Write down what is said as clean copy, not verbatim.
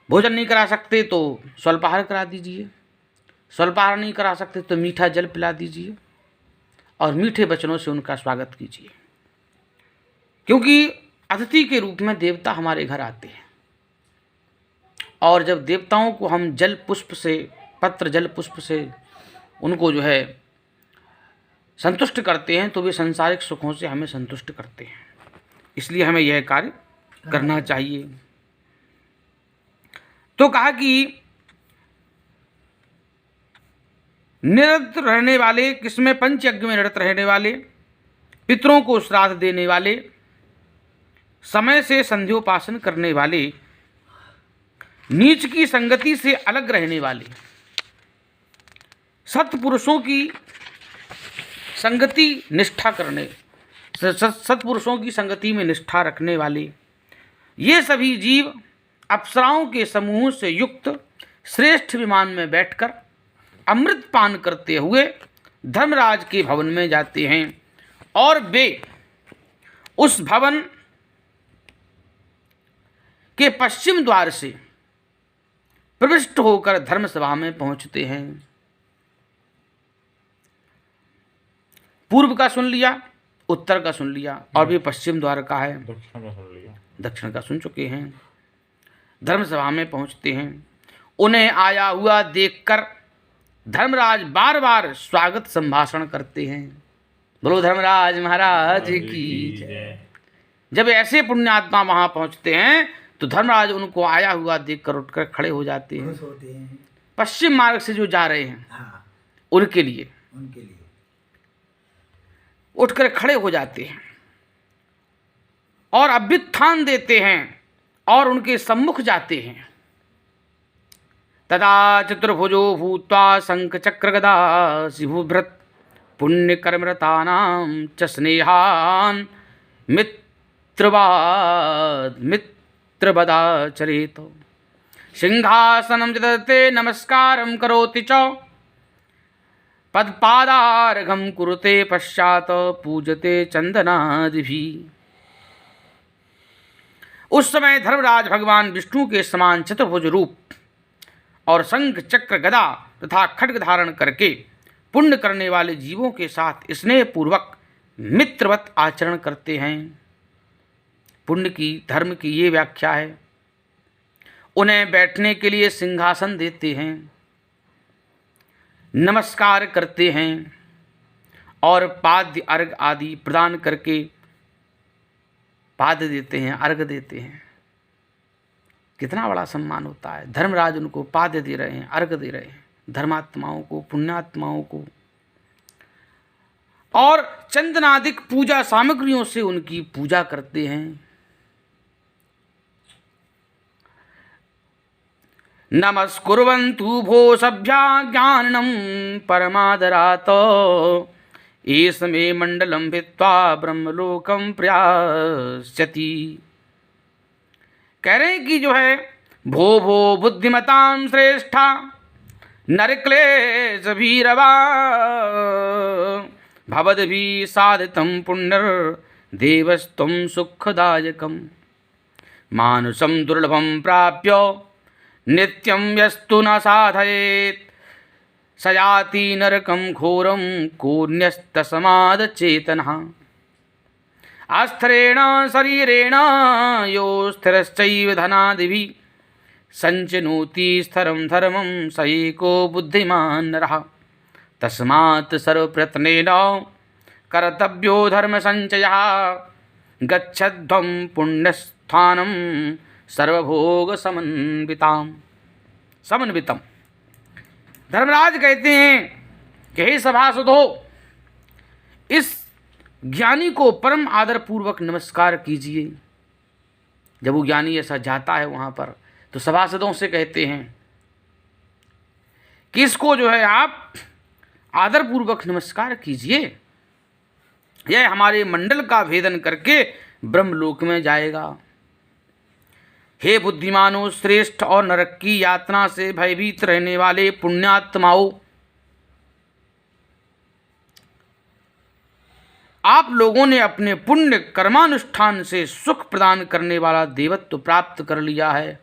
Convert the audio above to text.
भोजन नहीं करा सकते तो स्वल्पाहार करा दीजिए, स्वल्पाहार नहीं करा सकते तो मीठा जल पिला दीजिए और मीठे वचनों से उनका स्वागत कीजिए, क्योंकि अतिथि के रूप में देवता हमारे घर आते हैं। और जब देवताओं को हम जल पुष्प से, पत्र जल पुष्प से उनको जो है संतुष्ट करते हैं तो वे सांसारिक सुखों से हमें संतुष्ट करते हैं। इसलिए हमें यह कार्य करना चाहिए। तो कहा कि निरत रहने वाले, किसमें? पंचयज्ञ में निरत रहने वाले, पितरों को श्राद्ध देने वाले, समय से संध्योपासन करने वाले, नीच की संगति से अलग रहने वाले, सत्पुरुषों की संगति निष्ठा करने, सत्पुरुषों की संगति में निष्ठा रखने वाले, ये सभी जीव अप्सराओं के समूह से युक्त श्रेष्ठ विमान में बैठकर अमृत पान करते हुए धर्मराज के भवन में जाते हैं और वे उस भवन के पश्चिम द्वार से प्रविष्ट होकर धर्मसभा में पहुंचते हैं। पूर्व का सुन लिया, उत्तर का सुन लिया, और भी पश्चिम द्वार का है, दक्षिण का सुन चुके हैं। धर्मसभा में पहुंचते हैं। उन्हें आया हुआ देखकर धर्मराज बार बार स्वागत संभाषण करते हैं। बोलो धर्मराज महाराज की जय। जब ऐसे पुण्यात्मा वहां पहुंचते हैं तो धर्मराज उनको आया हुआ देखकर उठकर खड़े हो जाते हैं। पश्चिम मार्ग से जो जा रहे हैं उनके लिए उठकर खड़े हो जाते हैं और अभ्युत्थान देते हैं और उनके सम्मुख जाते हैं। तदा चतुर्भुजो भूत्वा शंख चक्र गदा शिभुभृत पुण्य कर्मरतानां च स्नेहान् मित्रवदाचरेत। सिंहासनं ददते नमस्कारं करोति च पदपादार्घं कुरुते पश्चात् पूजते चंदनादिभिः। उस समय धर्मराज भगवान विष्णु के समान चतुर्भुज रूप और शंख चक्र गदा तथा खड्ग धारण करके पुण्य करने वाले जीवों के साथ स्नेह पूर्वक मित्रवत आचरण करते हैं। पुण्य की, धर्म की ये व्याख्या है। उन्हें बैठने के लिए सिंहासन देते हैं, नमस्कार करते हैं और पाद्य अर्घ आदि प्रदान करके पाद्य देते हैं, अर्घ देते हैं। कितना बड़ा सम्मान होता है। धर्मराज उनको पाद्य दे रहे हैं, अर्घ दे रहे हैं, धर्मात्माओं को, पुण्यात्माओं को, और चंदनादिक पूजा सामग्रियों से उनकी पूजा करते हैं। नमस्कुर्वन्तु भो सभ्या ज्ञाननं परमादरात् एष मे मंडलं भित्वा ब्रह्मलोकं प्रयास्यति। कह रहे हैं कि जो है भो भो बुद्धिमतां श्रेष्ठा नरक्लेश भीरवा भवद्भिः साधितं पुण्यर्देवस्त्वं सुखदायकं मानुषं दुर्लभं प्राप्य नित्यं यस्तु न साधयेत् स याति नरकं घोरं कोऽन्यस्तस्मादचेतनः। आस्थरेण शरीरेण यो स्थिरश्चैव धनादिभिः संचिनोति स्थरं धर्मं स एको बुद्धिमान् नरः। तस्मात् सर्वप्रयत्नेन कर्तव्यो धर्मसञ्चयः गच्छध्वं पुण्यस्थानं सर्वभोग समन्वितम। धर्मराज कहते हैं कि हे सभासदों, इस ज्ञानी को परम आदर पूर्वक नमस्कार कीजिए। जब वो ज्ञानी ऐसा जाता है वहाँ पर तो सभासदों से कहते हैं कि इसको जो है आप आदर पूर्वक नमस्कार कीजिए, यह हमारे मंडल का भेदन करके ब्रह्मलोक में जाएगा। हे बुद्धिमानों, श्रेष्ठ और नरक की यातना से भयभीत रहने वाले पुण्यात्माओं, आप लोगों ने अपने पुण्य कर्मानुष्ठान से सुख प्रदान करने वाला देवत्व प्राप्त कर लिया है।